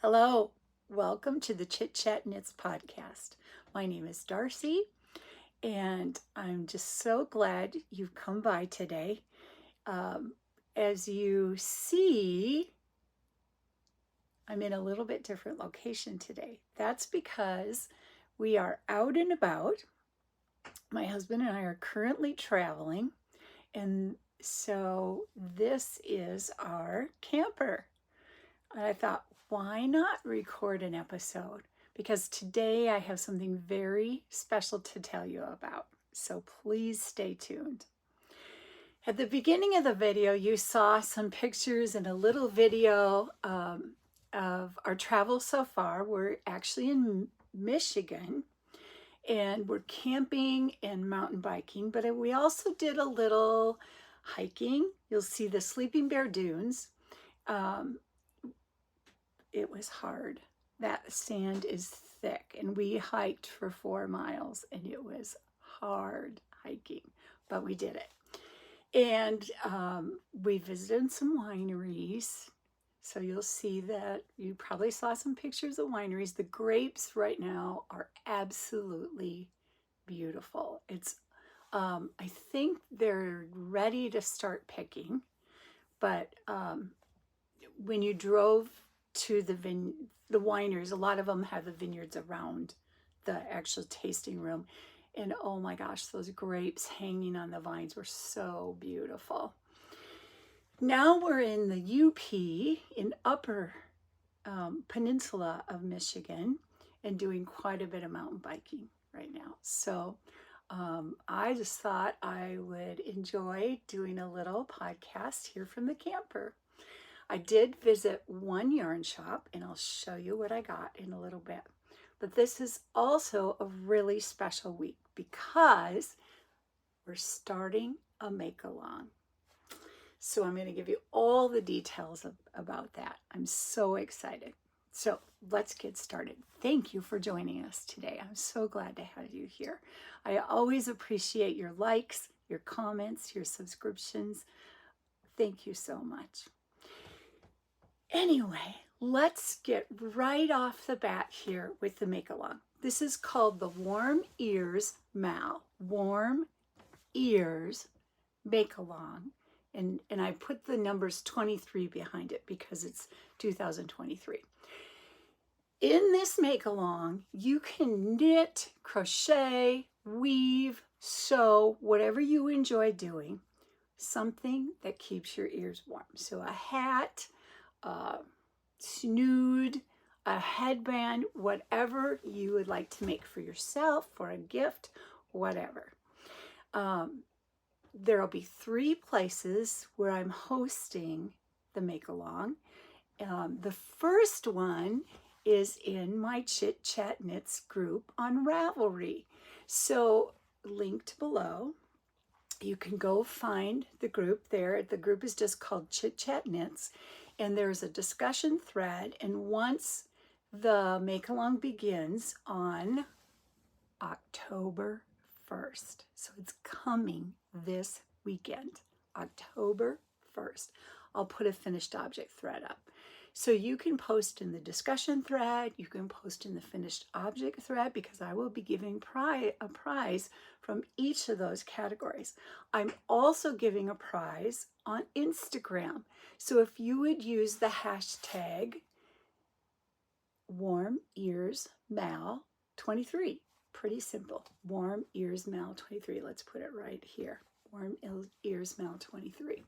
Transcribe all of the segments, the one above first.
Hello, welcome to the Chitchatknits podcast. My name is Darcy, and I'm just so glad you've come by today. As you see, I'm in a little bit different location today. That's because we are out and about. My husband and I are currently traveling, and so this is our camper. And I thought, why not record an episode? Because today I have something very special to tell you about. So please stay tuned. At the beginning of the video, you saw some pictures and a little video of our travel so far. We're actually in Michigan, and we're camping and mountain biking, but we also did a little hiking. You'll see the Sleeping Bear Dunes. It was hard. That sand is thick, and we hiked for 4 miles, and it was hard hiking, but we did it. And we visited some wineries. So you'll see that you probably saw some pictures of wineries. The grapes right now are absolutely beautiful. It's, I think they're ready to start picking, but when you drove to the wineries, a lot of them have the vineyards around the actual tasting room, and oh my gosh, those grapes hanging on the vines were so beautiful. Now we're in the UP, in upper peninsula of Michigan, and doing quite a bit of mountain biking right now. So I just thought I would enjoy doing a little podcast here from the camper. I did visit one yarn shop, and I'll show you what I got in a little bit. But this is also a really special week because we're starting a make-along. So I'm going to give you all the details about that. I'm so excited. So let's get started. Thank you for joining us today. I'm so glad to have you here. I always appreciate your likes, your comments, your subscriptions. Thank you so much. Anyway, let's get right off the bat here with the make-along. This is called the Warm Ears Mal. Warm Ears Make-Along. And I put the numbers 23 behind it because it's 2023. In this make-along, you can knit, crochet, weave, sew, whatever you enjoy doing, something that keeps your ears warm. So a hat, a snood, a headband, whatever you would like to make for yourself, for a gift, whatever. There'll be 3 places where I'm hosting the make-along. The first one is in my Chitchatknits group on Ravelry. So linked below, you can go find the group there. The group is just called Chitchatknits. And there's a discussion thread, and once the make-along begins on October 1st, so it's coming this weekend, October 1st, I'll put a finished object thread up. So you can post in the discussion thread, you can post in the finished object thread, because I will be giving a prize from each of those categories. I'm also giving a prize on Instagram. So if you would use the hashtag Warm Ears Mal 23, pretty simple, Warm Ears Mal 23. Let's put it right here, Warm Ears Mal 23.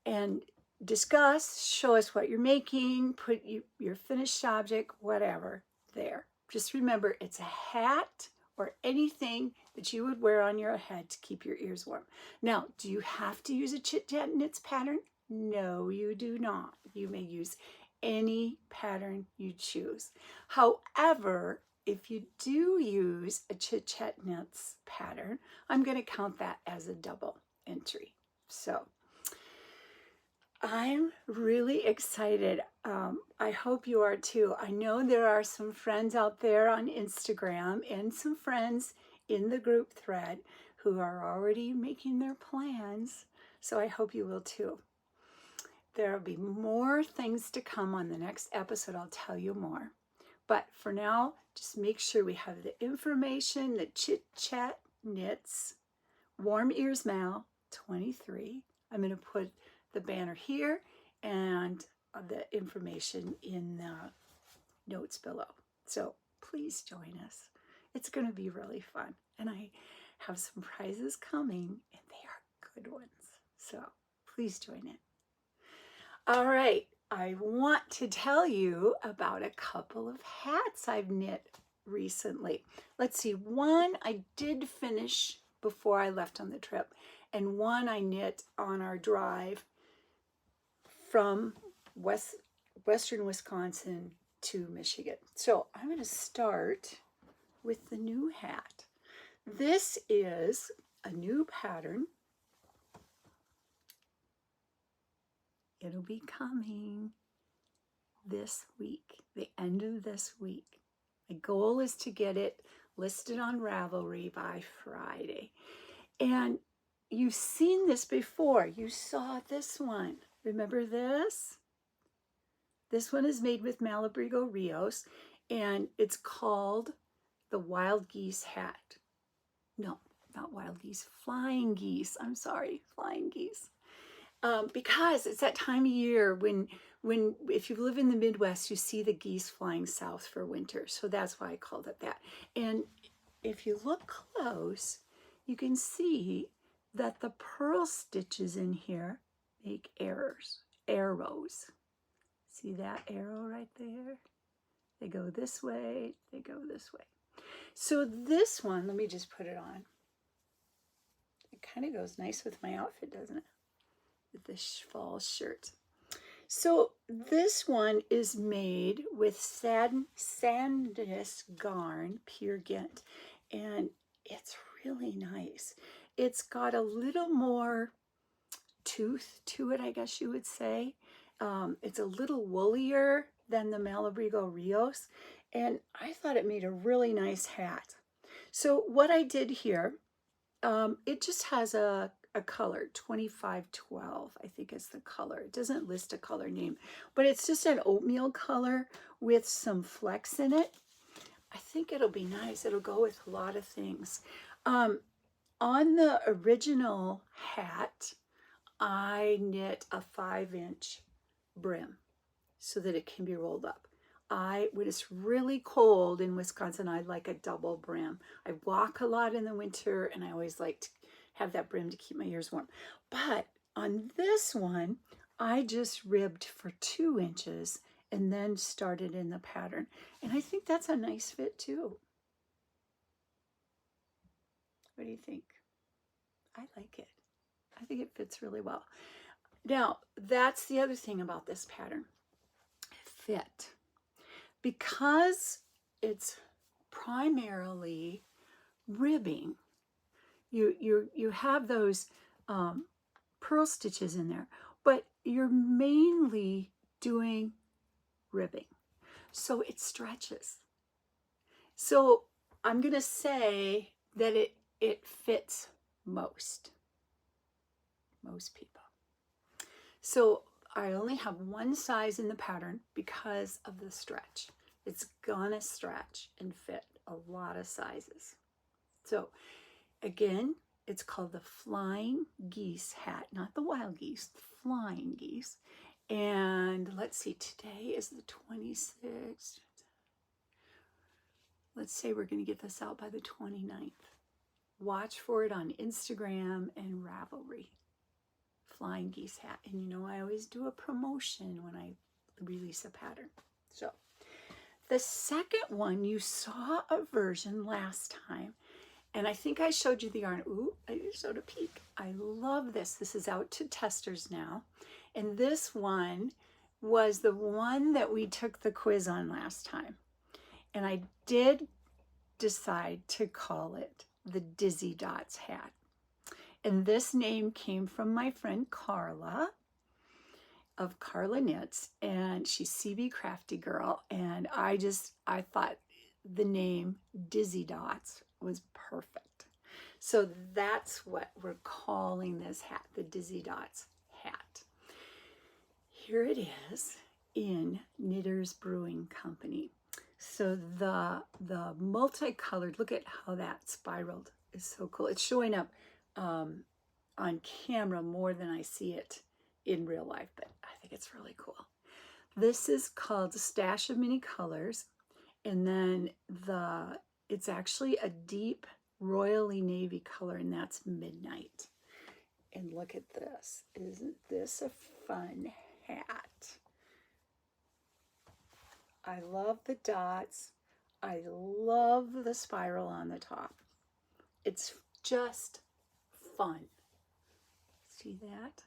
And discuss, show us what you're making, put your finished object, whatever, there. Just remember, it's a hat or anything that you would wear on your head to keep your ears warm. Now, do you have to use a Chitchatknits pattern? No, you do not. You may use any pattern you choose. However, if you do use a Chitchatknits pattern, I'm going to count that as a double entry. So I'm really excited. I hope you are too. I know there are some friends out there on Instagram and some friends in the group thread who are already making their plans. So I hope you will too. There will be more things to come on the next episode. I'll tell you more. But for now, just make sure we have the information, the Chitchatknits, Warm Ears Mal 23. I'm going to put the banner here and the information in the notes below. So please join us. It's going to be really fun. And I have some prizes coming, and they are good ones. So please join in. All right. I want to tell you about a couple of hats I've knit recently. Let's see. One I did finish before I left on the trip, and one I knit on our drive from western Wisconsin to Michigan. So I'm going to start with the new hat. This is a new pattern. It'll be coming this week, the end of this week. My goal is to get it listed on Ravelry by Friday. And you've seen this before. You saw this one. Remember this? This one is made with Malabrigo Rios, and it's called the Wild Geese Hat. No, not wild geese, flying geese. I'm sorry, flying geese. Because it's that time of year when if you live in the Midwest, you see the geese flying south for winter. So that's why I called it that. And if you look close, you can see that the purl stitches in here make arrows. See that arrow right there? They go this way, they go this way. So this one, let me just put it on. It kind of goes nice with my outfit, doesn't it? With this fall shirt. So this one is made with Sandnes Garn, Pure Ghent, and it's really nice. It's got a little more tooth to it, I guess you would say. It's a little woollier than the Malabrigo Rios, and I thought it made a really nice hat. So what I did here, it just has a color, 2512, I think is the color. It doesn't list a color name, but it's just an oatmeal color with some flecks in it. I think it'll be nice. It'll go with a lot of things. On the original hat, I knit a 5-inch brim so that it can be rolled up. When it's really cold in Wisconsin, I like a double brim. I walk a lot in the winter, and I always like to have that brim to keep my ears warm. But on this one, I just ribbed for 2 inches and then started in the pattern. And I think that's a nice fit too. What do you think? I like it. I think it fits really well. Now, that's the other thing about this pattern. Fit. Because it's primarily ribbing, you have those purl stitches in there, but you're mainly doing ribbing. So it stretches. So I'm going to say that it fits most people. So I only have one size in the pattern because of the stretch. It's gonna stretch and fit a lot of sizes. So again, it's called the Flying Geese Hat, not the wild geese, the flying geese. And let's see, today is the 26th. Let's say we're going to get this out by the 29th. Watch for it on Instagram and Ravelry. Flying Geese Hat. And you know, I always do a promotion when I release a pattern. So the second one, you saw a version last time. And I think I showed you the yarn. Ooh, I showed a peek. I love this. This is out to testers now. And this one was the one that we took the quiz on last time. And I did decide to call it the Dizzy Dots hat. And this name came from my friend Carla of Carla Knits, and she's CB Crafty Girl. And I thought the name Dizzy Dots was perfect. So that's what we're calling this hat, the Dizzy Dots hat. Here it is in Knitters Brewing Company. So the multicolored, look at how that spiraled is so cool. It's showing up on camera more than I see it in real life, but I think it's really cool. This is called Stash of Many Colors, and then it's actually a deep royally navy color, and that's Midnight. And look at this. Isn't this a fun hat? I love the dots. I love the spiral on the top. It's just fun. See that?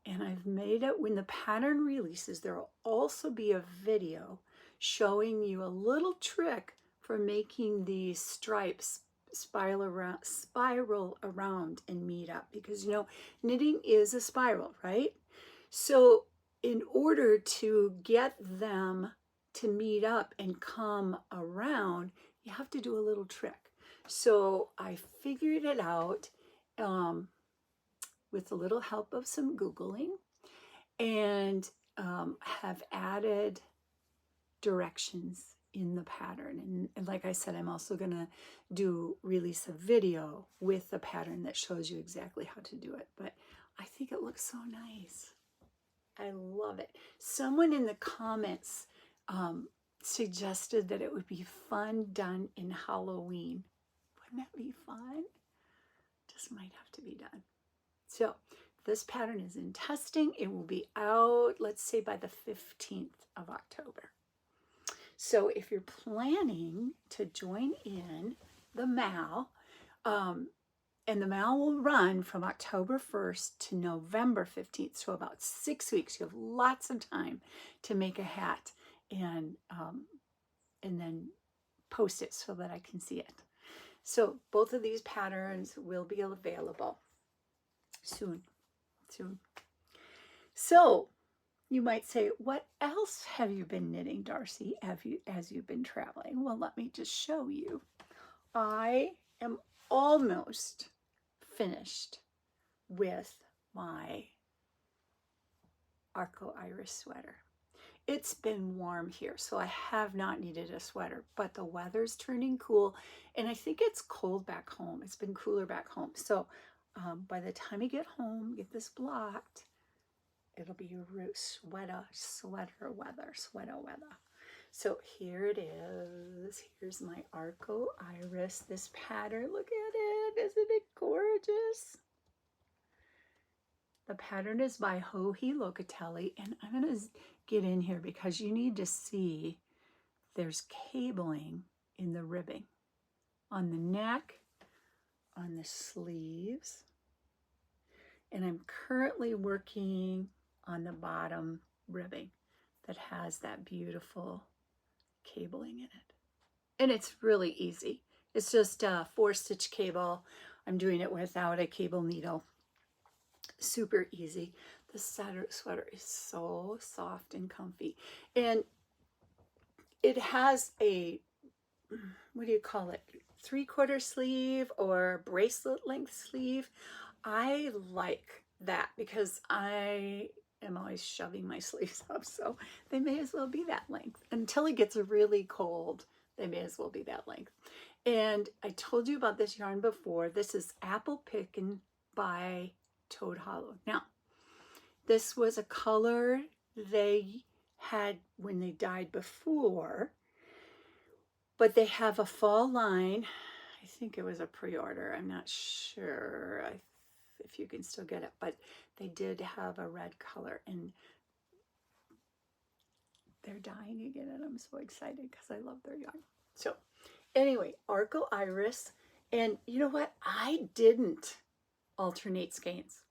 And I've made it, when the pattern releases, there will also be a video showing you a little trick for making these stripes spiral around and meet up. Because, you know, knitting is a spiral, right? So in order to get them to meet up and come around, you have to do a little trick. So I figured it out with a little help of some Googling, and have added directions in the pattern. And like I said, I'm also gonna release a video with the pattern that shows you exactly how to do it. But I think it looks so nice. I love it. Someone in the comments suggested that it would be fun done in Halloween. Wouldn't that be fun? Just might have to be done. So this pattern is in testing. It will be out, let's say, by the 15th of October. So if you're planning to join in the MAL, and the MAL will run from October 1st to November 15th, so about 6 weeks. You have lots of time to make a hat and then post it so that I can see it. So both of these patterns will be available soon. So you might say, what else have you been knitting, Darcy, as you've been traveling? Well, let me just show you. I am almost finished with my Arco Iris sweater. It's been warm here, so I have not needed a sweater, but the weather's turning cool, and I think it's cold back home. It's been cooler back home. So by the time I get home, get this blocked, it'll be sweater weather. So here it is. Here's my Arco Iris. This pattern, look at it. Isn't it gorgeous? The pattern is by Joji Locatelli, and I'm going to get in here because you need to see there's cabling in the ribbing on the neck, on the sleeves, and I'm currently working on the bottom ribbing that has that beautiful cabling in it. And it's really easy. It's just a 4-stitch cable. I'm doing it without a cable needle. Super easy. The sweater is so soft and comfy. And it has a, what do you call it? 3/4 sleeve or bracelet length sleeve. I like that because I am always shoving my sleeves up, so they may as well be that length. Until it gets really cold, they may as well be that length. And I told you about this yarn before. This is Apple Pickin' by Toad Hollow. Now, this was a color they had when they died before, but they have a fall line. I think it was a pre-order. I'm not sure if you can still get it, but they did have a red color, and they're dying again, and I'm so excited because I love their yarn. So anyway, Arco Iris, and you know what? I didn't alternate skeins.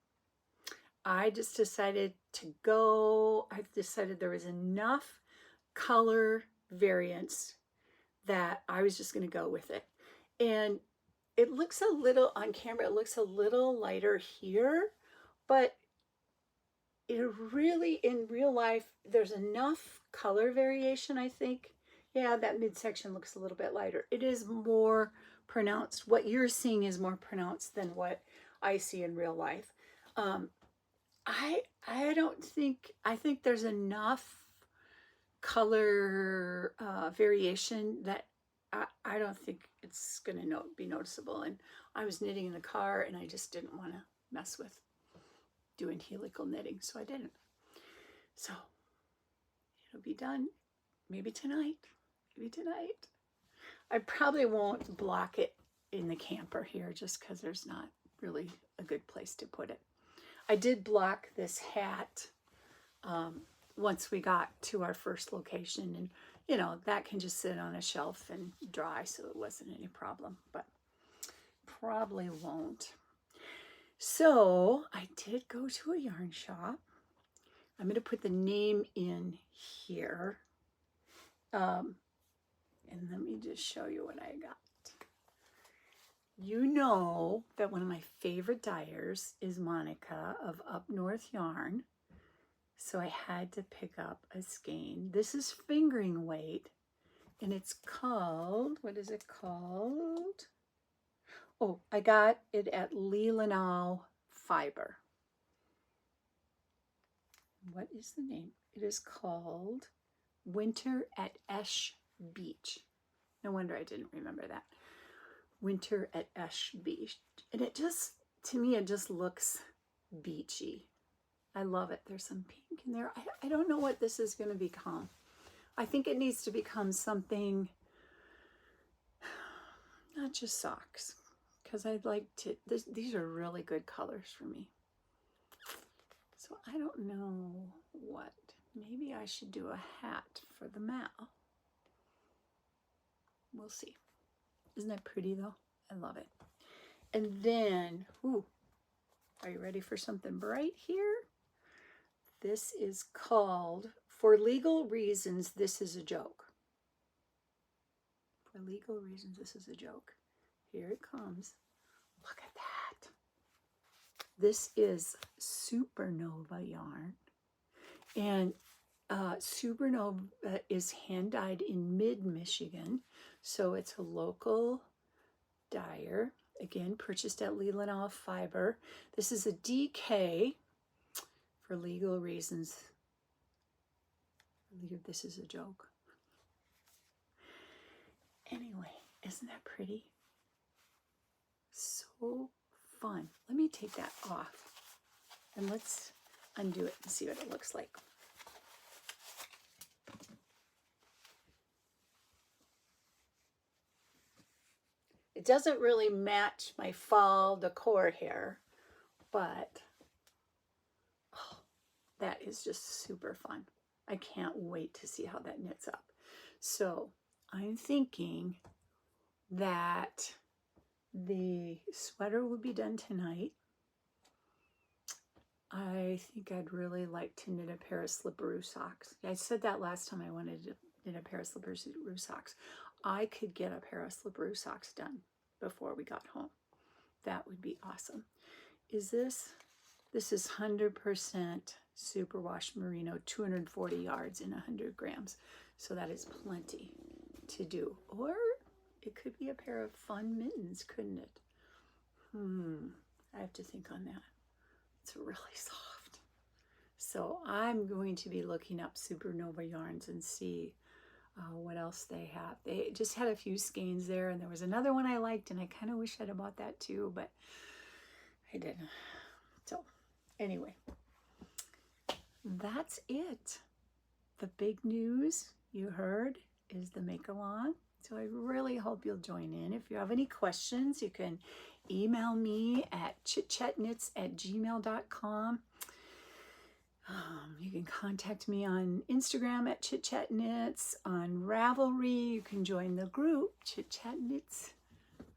I just decided to go, I decided there was enough color variance that I was just going to go with it. And it looks a little, on camera, it looks a little lighter here, but it really, in real life, there's enough color variation, I think. Yeah, that midsection looks a little bit lighter. It is more pronounced. What you're seeing is more pronounced than what I see in real life. I don't think, I think there's enough color variation that I don't think it's going to be noticeable. And I was knitting in the car, and I just didn't want to mess with doing helical knitting, so I didn't. So it'll be done maybe tonight. Maybe tonight. I probably won't block it in the camper here just because there's not really a good place to put it. I did block this hat once we got to our first location, and you know, that can just sit on a shelf and dry, so it wasn't any problem, but probably won't. So I did go to a yarn shop. I'm going to put the name in here. And let me just show you what I got. You know that one of my favorite dyers is Monica of Up North Yarn. So I had to pick up a skein. This is fingering weight, and it's called, what is it called? Oh, I got it at Leelanau Fiber. What is the name? It is called Winter at Esh Beach. No wonder I didn't remember that. Winter at Esh Beach. And it just, to me, it just looks beachy. I love it. There's some pink in there. I don't know what this is going to become. I think it needs to become something, not just socks, because I'd like to, these are really good colors for me. So I don't know what. Maybe I should do a hat for the Mal. We'll see. Isn't that pretty though? I love it. And then, ooh, are you ready for something bright here? This is called, For Legal Reasons, This Is a Joke. For legal reasons, this is a joke. Here it comes. Look at that. This is Supernova yarn. And Supernova is hand-dyed in mid-Michigan. So it's a local dyer. Again, purchased at Leelanau Fiber. This is a DK. For legal reasons, this is a joke. Anyway, isn't that pretty? So fun. Let me take that off and let's undo it and see what it looks like. It doesn't really match my fall decor here, but oh, that is just super fun. I can't wait to see how that knits up. So I'm thinking that the sweater will be done tonight. I think I'd really like to knit a pair of slipperoo socks. I said that last time I wanted to knit a pair of slipperoo socks. I could get a pair of slipperoo socks done before we got home. That would be awesome. Is this is 100% superwash merino, 240 yards in 100 grams. So that is plenty to do. Or it could be a pair of fun mittens, couldn't it? I have to think on that. It's really soft. So I'm going to be looking up Supernova yarns and see what else they have. They just had a few skeins there, and there was another one I liked, and I kind of wish I'd have bought that too, but I didn't. So anyway, that's it. The big news you heard is the make along. So I really hope you'll join in. If you have any questions, you can email me at chitchatknits@gmail.com. You can contact me on Instagram at Chitchatknits, on Ravelry. You can join the group, Chitchatknits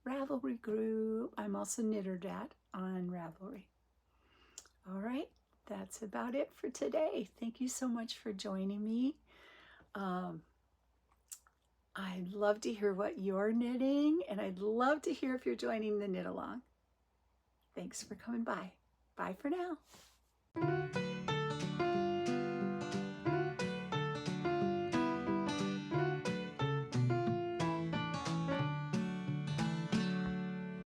Ravelry group. I'm also Knitterdat on Ravelry. All right, that's about it for today. Thank you so much for joining me. I'd love to hear what you're knitting, and I'd love to hear if you're joining the knit along. Thanks for coming by. Bye for now.